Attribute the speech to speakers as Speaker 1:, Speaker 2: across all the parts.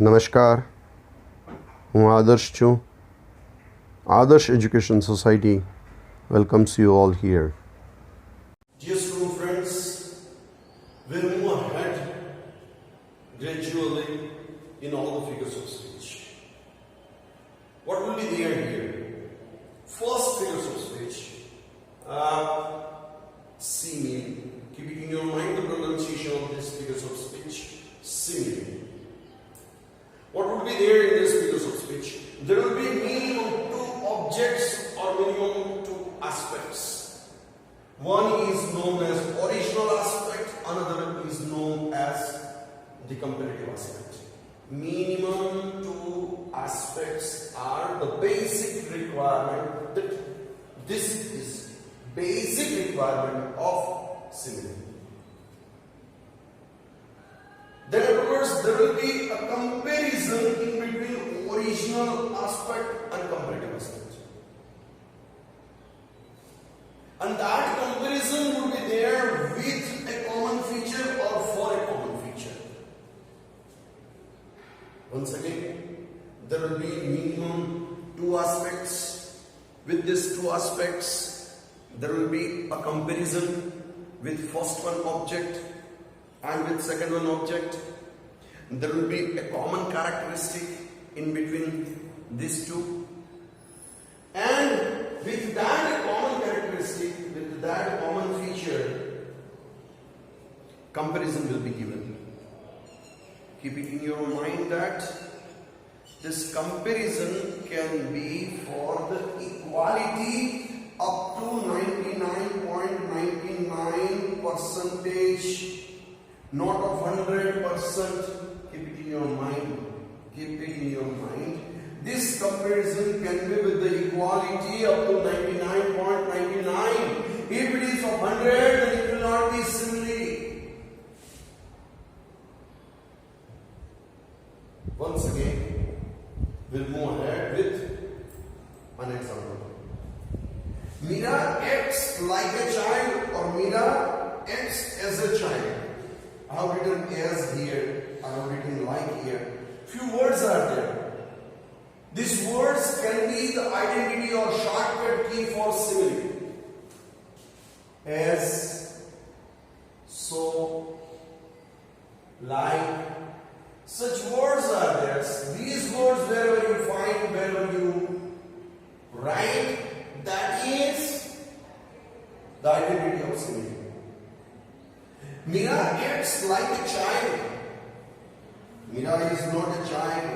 Speaker 1: નમસ્કાર, હું આદર્શ છું. આદર્શ education society welcomes you all here.
Speaker 2: Dear student friends, we'll move ahead gradually in all the figures of speech. What will be there here? First figures of speech. Simile. Keeping in your mind the pronunciation of these figures of speech. Simile. What would be there in these figures of speech? There will be minimum two objects or minimum two aspects. One is known as original aspect, another is known as the comparative aspect. Minimum two aspects are the basic requirement. That this is basic requirement of simile. Then of course there will be a comparison in between original aspect and comparative aspect. And that comparison would be there with a common feature or for a common feature. Once again, there will be minimum two aspects. With these two aspects, there will be a comparison with first one object and with second one object. There will be a common characteristic in between these two. And with that common characteristic, with that common feature, comparison will be given. Keeping in your mind that this comparison can be for the equality up to 99.99 percentage, not of 100%. Keep it in your mind. Keep it in your mind. This comparison can be with the equality up to 99.99. If it is of 100, then it will not be simile. Once again, we'll move ahead with an example. Mira acts like a child, or Mira acts as a child. I have written as here, I have written like here. Few words are there. These words can be the identity or shortcut key for simile. As, so, like, such words are there. These words, wherever you find, wherever you write, that is the identity of simile. Mira acts like a child. Mira is not a child.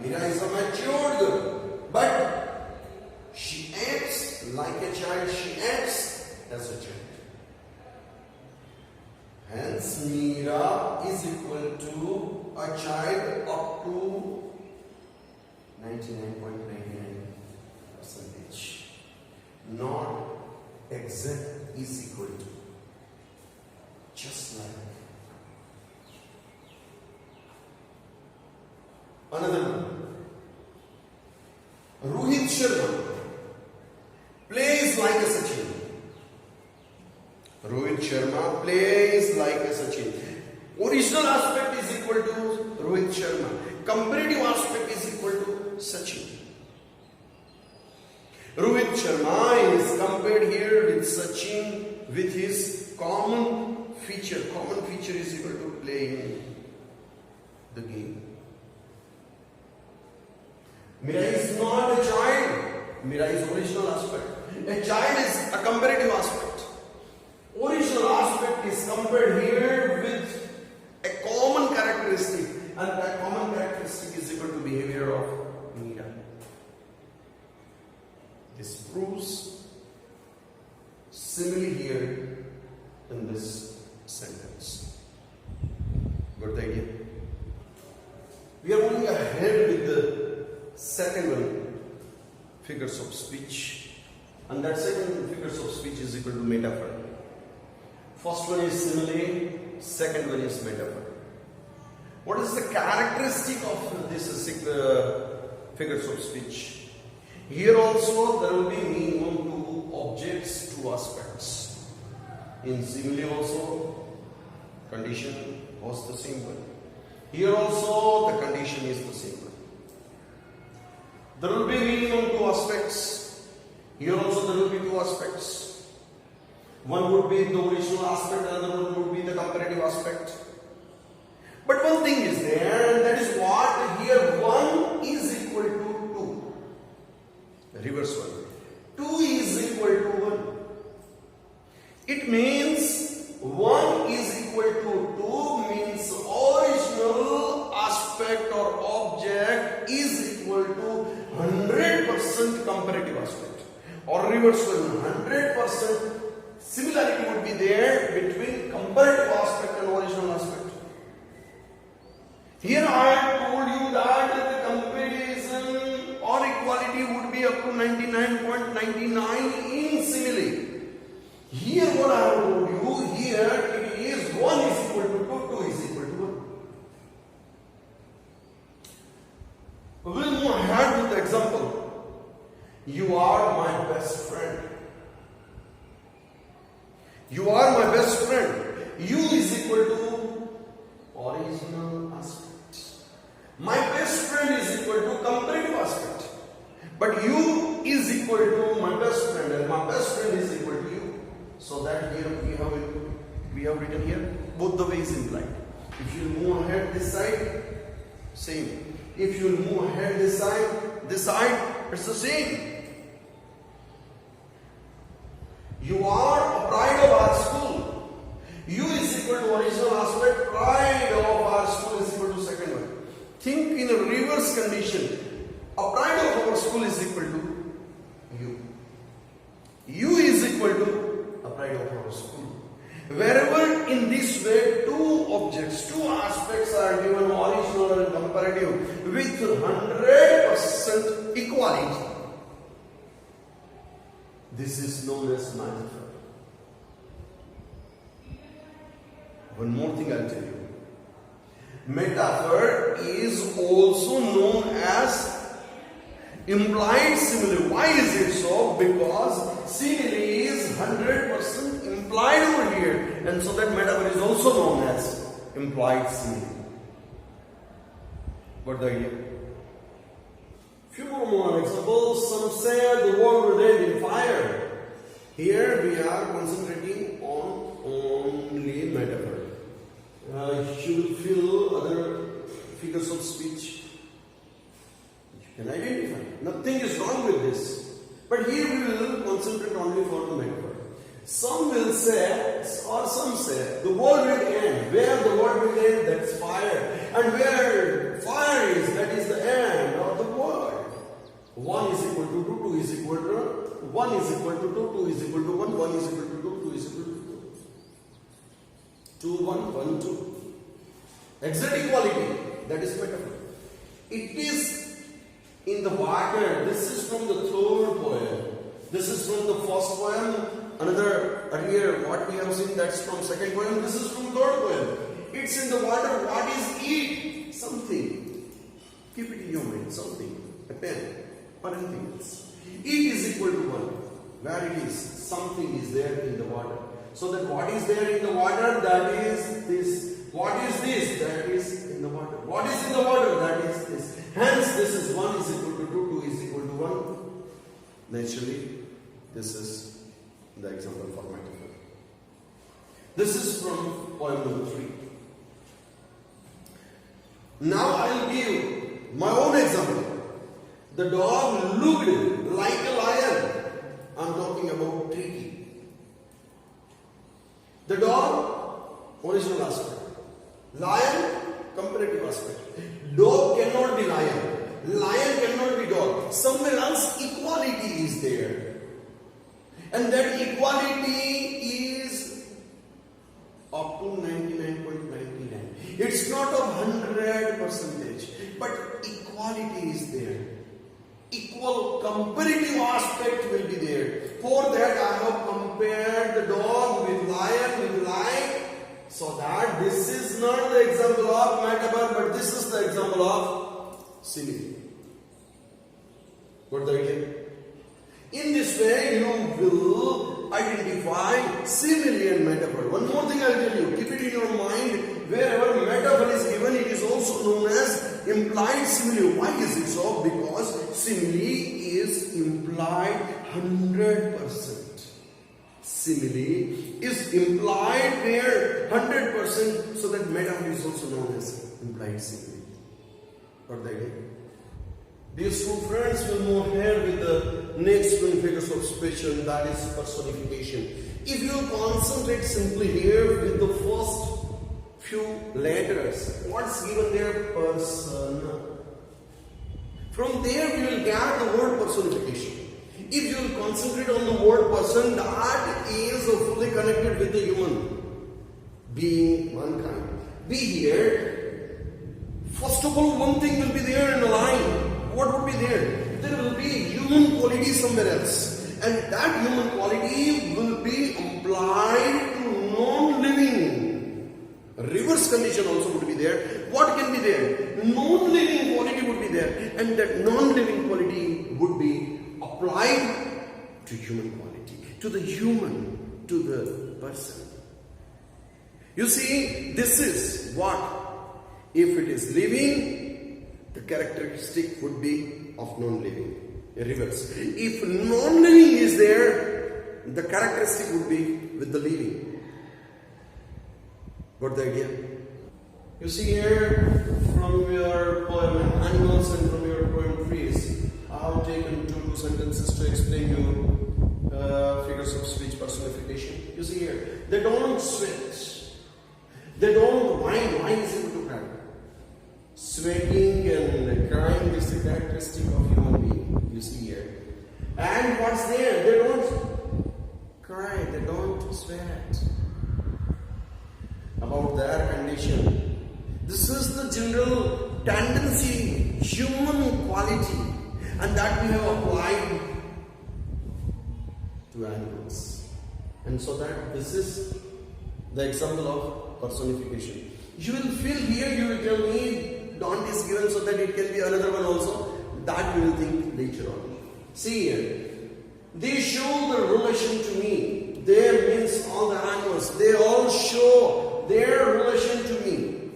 Speaker 2: Mira is a matured girl. But she acts like a child. She acts as a child. Hence, Mira is equal to a child up to 99.99%. Not exact is equal to. Just like another one. Rohit Sharma plays like a Sachin. Rohit Sharma plays like a Sachin. Original aspect is equal to Rohit Sharma. Comparative aspect is equal to Sachin. Rohit Sharma is compared here with Sachin with his common feature. Common feature is equal to playing the game. Mira is not a child. Mira is original aspect. A child is a comparative aspect. Original aspect is compared here with a common characteristic, and that common characteristic is equal to behavior of Mira. This proves simile here in this sentence. Got the idea? We are moving ahead with the second one, figures of speech. And that second figures of speech is equal to metaphor. First one is simile, second one is metaphor. What is the characteristic of this figures of speech? Here also there will be minimum two objects, two aspects. In simile also, condition was the same one. Here also the condition is the same. There will be minimum two aspects. Here also there will be two aspects. One would be the original aspect, another one would be the comparative aspect. But one thing is there, and that is what here 1 is equal to 2. Reverse one. 2 is equal to 1. It means 1 is equal to 2 means original aspect or object is equal to 100% comparative aspect. Or reverse one, 100% similarity would be there between comparative aspect and original aspect. Here I have told you that the comparison or equality would be up to 99.99 in simile. Here what I have told you, here it is 1 is equal to 2, 2 is equal to 1. We will move ahead with the example. You are my best friend. You are my best friend. U is equal to original aspect. My best friend is equal to comparative aspect. But U is equal to my best friend and my best friend is equal to U. So that here we have written here both the ways implied. If you move ahead this side, same. If you move ahead this side, it's the same. You are a pride of our school. U is equal to original aspect, pride of our school is equal to second one. Think in a reverse condition. A pride of our school is equal to U. U is equal to a pride of our school. Wherever in this way two objects, two aspects are given original and comparative with 100% equality. This is known as metaphor. One more thing I'll tell you. Metaphor is also known as implied simile. Why is it so? Because simile is 100% implied over here. And so that metaphor is also known as implied simile. What the idea? Few more examples. Some say the world will end in fire. Here we are concentrating on only metaphor. You will feel other figures of speech. You can identify. Nothing is wrong with this. But here we will concentrate only for the metaphor. Some will say, or some say, the world will end. Where the world will end, that's fire. And where fire is, that is the end of the world. 1 is equal to 2, 2 is equal to 1 is equal to 2, 2 is equal to 1, 1 is equal to 2, 2 is equal to 2. 2, 1, 1, 2. Exact equality, that is metaphor. It is in the water. This is from the third poem. This is from the first poem. Another earlier, what we have seen, that's from second poem. This is from third poem. It's in the water. What is it? Something. Keep it in your mind. Something. A pen. Or anything else. It is equal to 1. Where it is? Something is there in the water. So that what is there in the water? That is this. What is this? That is in the water. What is in the water? That is this. Hence, this is 1 is equal to 2, 2 is equal to 1. Naturally, this is the example for metaphor. This is from poem number 3. Now I will give my own example. The dog looked like a lion. I am talking about treaty. The dog, original aspect. Lion, comparative aspect. Dog cannot be lion. Lion cannot be dog. Somewhere else equality is there. And that equality is up to 99.99. It's not of 100%, but equality is there. Equal comparative aspect will be there. For that I have compared the dog with lion. So that this is not the example of metaphor, but this is the example of simile. Got the idea? In this way, you will identify simile and metaphor. One more thing I will tell you. Keep it in your mind. Wherever metaphor is given, it is also known as implied simile. Why is it so? Because simile is implied 100%. Simile is implied where 100%, so that metaphor is also known as implied simile. Got the idea? These two friends will move ahead with the next one figures of speech, and that is personification. If you concentrate simply here with the first few letters, what's given there? Person. From there we will get the word personification. If you will concentrate on the word person, that is fully connected with the human being, mankind. Be here. First of all, one thing will be there in the line. What would be there? There will be human quality somewhere else. And that human quality will be applied to non-living. Reverse condition also would be there. What can be there? Non-living quality would be there. And that non-living quality would be applied to human quality. To the human, to the person. You see, this is what? If it is living, the characteristic would be of non-living. Reverse. If non-living is there, the characteristic would be with the living. Got the idea? You see here, from your poem Animals and from your poem Trees, I have taken two sentences to explain you figures of speech personification. You see here, they don't sweat, they don't whine. Whine is able to cry. Sweating and crying is the characteristic of human being. You see here. And what's there? They don't cry, they don't sweat. About their condition. This is the general tendency, human quality, and that we have applied to animals. And so that this is the example of personification. You will feel here, you will tell me, don't is given so that it can be another one also. That we will think later on. See here. They show the relation to me. There means all the animals. They all show their relation to me.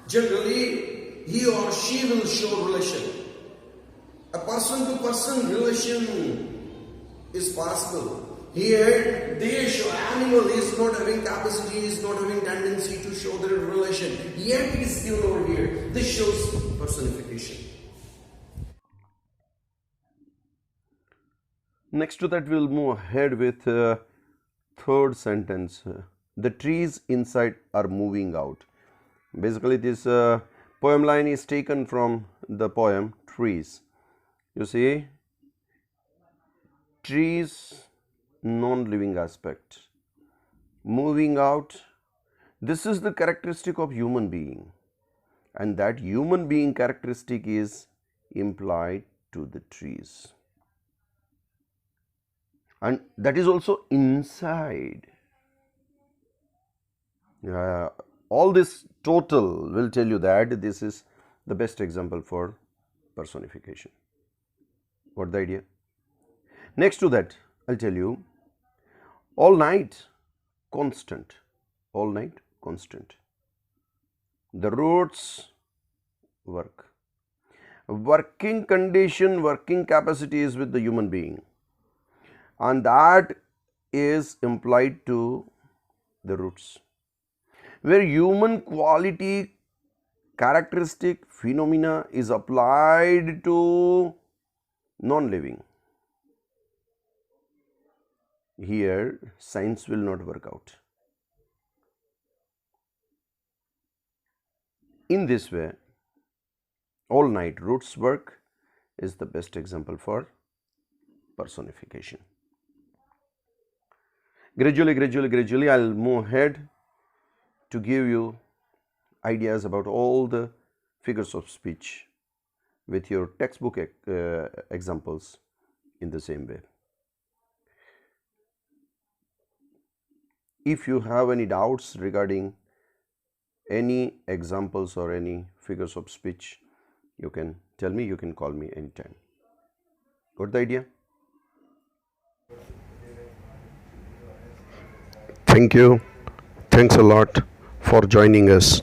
Speaker 2: Generally, he or she will show relation. A person to person relation is possible. Here, they show animal is not having capacity, is not having tendency to show their relation. Yet it is given over here. This shows personification.
Speaker 1: Next to that, we'll move ahead with third sentence. The trees inside are moving out. Basically, this poem line is taken from the poem Trees. You see, trees, non-living aspect, moving out. This is the characteristic of human being, and that human being characteristic is implied to the trees, and that is also inside. All this total will tell you that this is the best example for personification. What the idea? Next to that, I'll tell you, all night, constant. All night, constant. The roots work. Working condition, working capacity is with the human being, and that is implied to the roots. Where human quality, characteristic, phenomena is applied to non-living. Here, science will not work out. In this way, all night roots work is the best example for personification. Gradually, I'll move ahead to give you ideas about all the figures of speech with your textbook examples in the same way. If you have any doubts regarding any examples or any figures of speech, you can tell me, you can call me anytime. Got the idea? Thank you. Thanks a lot for joining us.